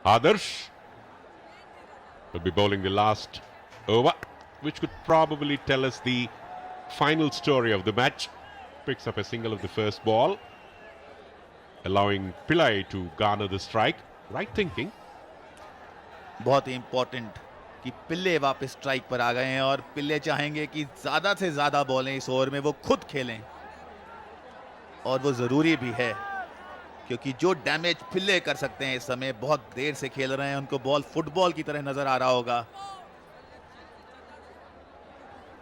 Adarsh will be bowling the last over, which could probably tell us the final story of the match. Picks up a single of the first ball, allowing Pillai to garner the strike. Right thinking. बहुत ही important कि पिल्ले वापस strike पर आ गए हैं और पिल्ले चाहेंगे कि ज्यादा से ज्यादा बॉलें इस ओवर में वो खुद खेलें, और वो जरूरी भी है क्योंकि जो डैमेज पिल्ले कर सकते हैं इस समय, बहुत देर से खेल रहे हैं, उनको बॉल फुटबॉल की तरह नजर आ रहा होगा।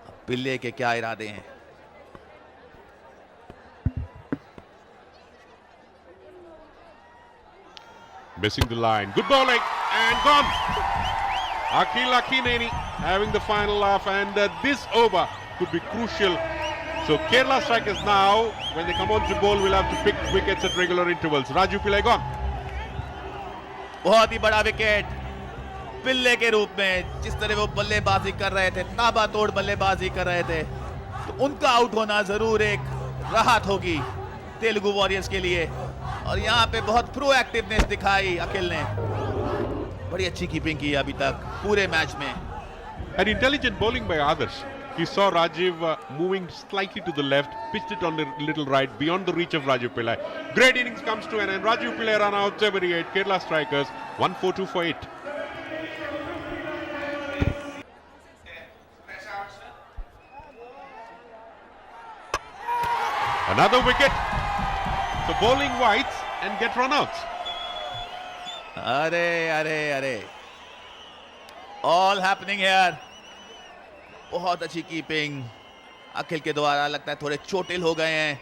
अब पिल्ले के क्या इरादे हैं? Missing the line. Good bowling and gone. Akhil Akineni having the final laugh, and this over could be crucial. So Kerala strikers now, when they come on to bowl, will have to pick wickets at regular intervals. Raju Pillai gone. बहुत ही बड़ा wicket पिल्ले के रूप में। जिस तरह वो बल्लेबाजी कर रहे थे, ताबड़तोड़ बल्लेबाजी कर रहे थे, तो उनका आउट होना जरूर एक राहत होगी तेलुगु वॉरियर्स के लिए। और यहाँ पे बहुत प्रोएक्टिवनेस दिखाई अखिल ने, बड़ी अच्छी कीपिंग की अभी तक पूरे मैच में। An intelligent bowling by Adarsh. He saw Rajiv moving slightly to the left, pitched it on the little right, beyond the reach of Rajiv Pillai. Great innings comes to an end. Rajiv Pillai run out 78. Kerala strikers 142 for 8. Another wicket. So bowling wides and get run-outs. अरे अरे अरे, all happening here. बहुत अच्छी keeping अखिल के द्वारा। लगता है थोड़े चोटिल हो गए हैं,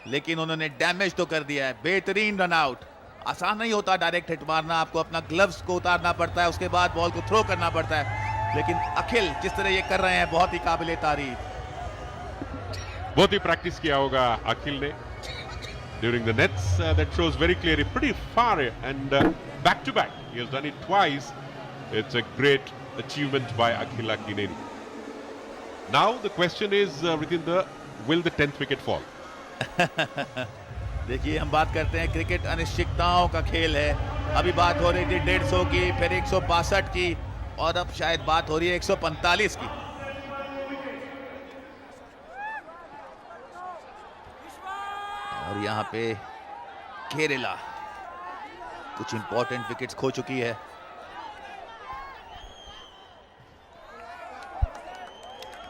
लेकिन उन्होंने डैमेज तो कर दिया है। बेहतरीन रन आउट। आसान नहीं होता डायरेक्ट हिट मारना, आपको अपना ग्लव्स को उतारना पड़ता है, उसके बाद बॉल को थ्रो करना पड़ता है, लेकिन अखिल जिस तरह ये कर रहे हैं बहुत ही काबिले तारीफ। बहुत ही प्रैक्टिस किया होगा अखिल ने during the nets. That shows very clearly, pretty far and back to back. He has done it twice. It's a great achievement by Akhil Akineni. Now the question is, will the 10th wicket fall? देखिए, हम बात करते हैं cricket अनिश्चितताओं का खेल है। अभी बात हो रही थी 150 की, फिर 162 की, और अब शायद बात हो रही है 145 की। और यहाँ पे केरला कुछ इंपॉर्टेंट विकेट्स खो चुकी है।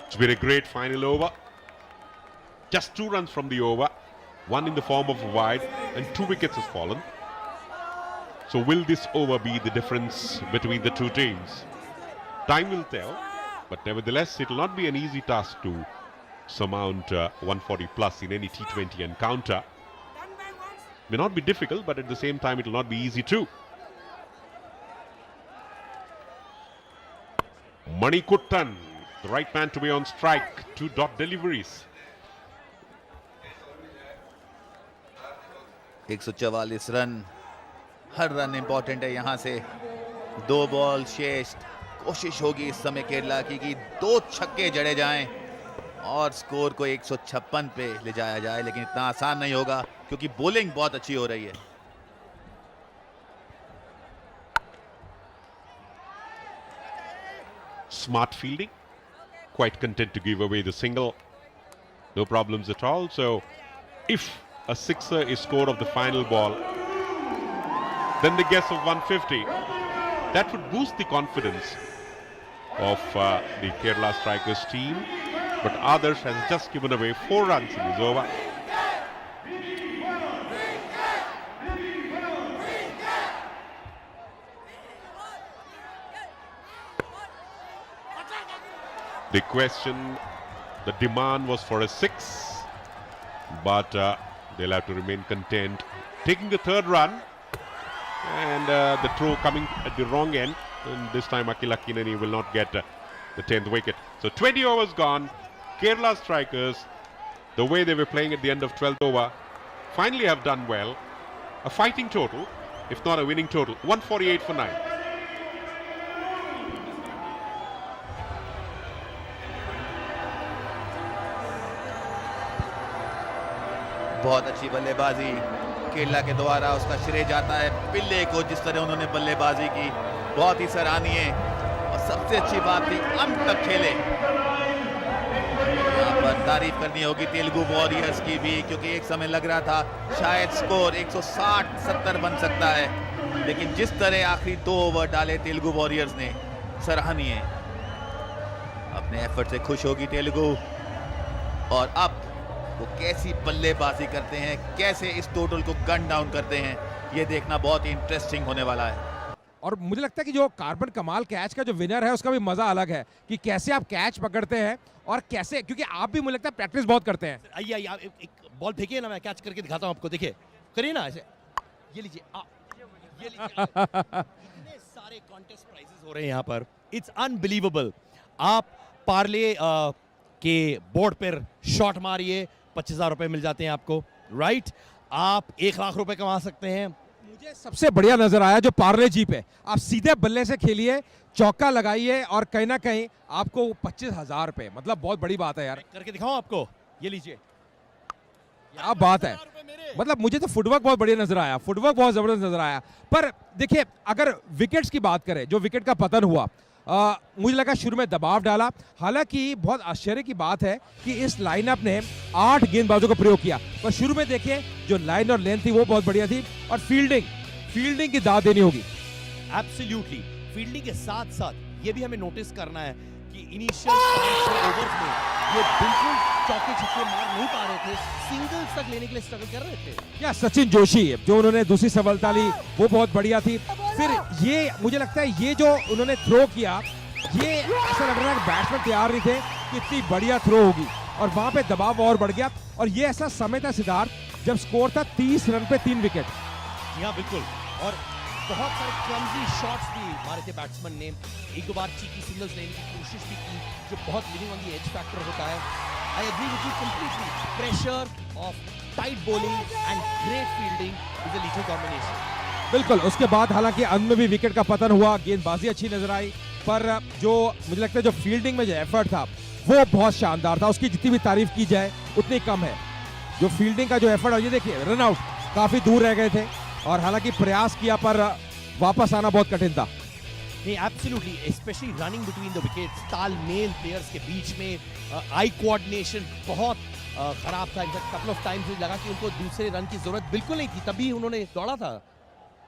It's been a great final over. Just 2 runs from the over, one in the form of a wide, and 2 wickets has fallen. So will this over be the difference between the two teams? Time will tell, but nevertheless it will not be an easy task to surmount 140 plus in any T20 encounter. May not be difficult, but at the same time it will not be easy too. Manikuttan, the right man to be on strike. 2 dot deliveries. 144 run, her run important है यहाँ से। 2 ball शेष। कोशिश होगी इस समय केरला की कि 2 छक्के जड़े जाएं और स्कोर को 156 पे ले जाया जाए, लेकिन इतना आसान नहीं होगा क्योंकि बॉलिंग बहुत अच्छी हो रही है। Smart fielding, quite content to give away the single, no problems at all. So if a sixer is scored of the final ball, then the guess of 150, that would boost the confidence of the Kerala strikers team. But Adarsh has just given away 4 runs in his over. The question, the demand was for a 6, but they'll have to remain content. Taking the 3rd run, and the throw coming at the wrong end, and this time Akhil Akineni will not get the 10th wicket. So 20 overs gone. Kerala strikers, the way they were playing at the end of 12th over, finally have done well. A fighting total, if not a winning total, 148 for 9. बहुत अच्छी बल्लेबाजी केरला के द्वारा उसका श्रेय जाता है पिल्ले को, जिस तरह उन्होंने बल्लेबाजी की बहुत ही सराहनीय। और सबसे अच्छी बात थी अंत तक खेले। यहाँ पर तारीफ करनी होगी तेलुगु वॉरियर्स की भी, क्योंकि एक समय लग रहा था शायद स्कोर 160-70 बन सकता है, लेकिन जिस तरह आखिरी 2 ओवर डाले तेलुगु वॉरियर्स ने, सराहनीय। अपने एफर्ट से खुश होगी तेलुगु। और अब वो कैसी बल्लेबाजी करते हैं, कैसे इस टोटल को गन डाउन करते हैं, ये देखना बहुत ही इंटरेस्टिंग होने वाला है। और मुझे लगता है कि जो कार्बन कमाल कैच का जो विनर है उसका भी मजा अलग है कि कैसे आप कैच पकड़ते हैं और कैसे, क्योंकि आप भी मुझे लगता है प्रैक्टिस बहुत करते हैं। आइए आइए, आप एक बॉल फेंकिए ना, मैं कैच करके दिखाता हूँ आपको। देखिए, करिए ना ऐसे, ये लीजिए, ये लीजिए। इतने सारे कॉन्टेस्ट प्राइजेस हो रहे हैं यहाँ पर, इट्स अनबिलीवेबल। आप पार्ले के बोर्ड पर शॉट मारिए, 25,000 रुपए मिल जाते हैं आपको, राइट? आप 1 लाख रुपए कमा सकते हैं। मुझे सबसे बढ़िया नजर आया जो पार्ले जी पे, आप सीधे बल्ले से खेलिए, चौका लगाइए और कहीं ना कहीं आपको 25,000 रुपए, मतलब बहुत बड़ी बात है यार। करके दिखाऊं आपको, ये लीजिए। क्या बात है, मतलब मुझे तो फुटवर्क बहुत बढ़िया नजर आया, फुटवर्क बहुत जबरदस्त नजर आया। पर देखिए, अगर विकेट्स की बात करें, जो विकेट का पतन हुआ, मुझे लगा शुरू में दबाव डाला। हालांकि बहुत आश्चर्य की बात है कि इस लाइनअप ने 8 गेंदबाजों का प्रयोग किया, पर शुरू में देखिए जो लाइन और लेंथ थी वो बहुत बढ़िया थी। और फील्डिंग की दाद देनी होगी। एब्सोल्युटली, फील्डिंग के साथ साथ ये भी हमें नोटिस करना है कि इनिशियल 5 ओवर्स में ये बिल्कुल चौके छक्के मार नहीं पा रहे थे, सिंगल्स तक लेने के लिए स्ट्रगल कर रहे थे। क्या सचिन जोशी जो उन्होंने दूसरी सफलता ली वो बहुत बढ़िया थी। फिर ये मुझे लगता है ये जो उन्होंने थ्रो किया, ये ऐसा लग रहा है कि बैट्समैन तैयार नहीं थे कि इतनी बढ़िया थ्रो होगी, और वहां पे दबाव और बढ़ गया। और ये ऐसा समय था सिद्धार्थ जब स्कोर था 30 रन पे 3 विकेट। जी हाँ, बिल्कुल। और बहुत सारे क्लमजी शॉट्स भी मारे थे बैट्समैन ने, 1-2 बार चीकी सिंगल्स लेने की कोशिश भी की, जो बहुत living on the edge factor होता है। I agree with you completely, pressure of tight bowling and great fielding is a lethal combination. बिल्कुल, उसके बाद हालांकि अंत में भी विकेट का पतन हुआ, गेंदबाजी अच्छी नजर आई, पर जो मुझे लगता है जो फील्डिंग में जो एफर्ट था वो बहुत शानदार था। उसकी जितनी भी तारीफ की जाए उतनी कम है। जो फील्डिंग का जो एफर्ट, ये देखिए रन आउट काफी दूर रह गए थे, और हालांकि प्रयास किया पर वापस आना बहुत कठिन था। नहीं, absolutely, specially running between the wickets, तालमेल प्लेयर्स के बीच में, आई कोऑर्डिनेशन बहुत खराब था। इनफैक्ट कपल ऑफ टाइम्स लगा कि उनको दूसरे रन की जरूरत बिल्कुल नहीं थी, तभी उन्होंने दौड़ा था।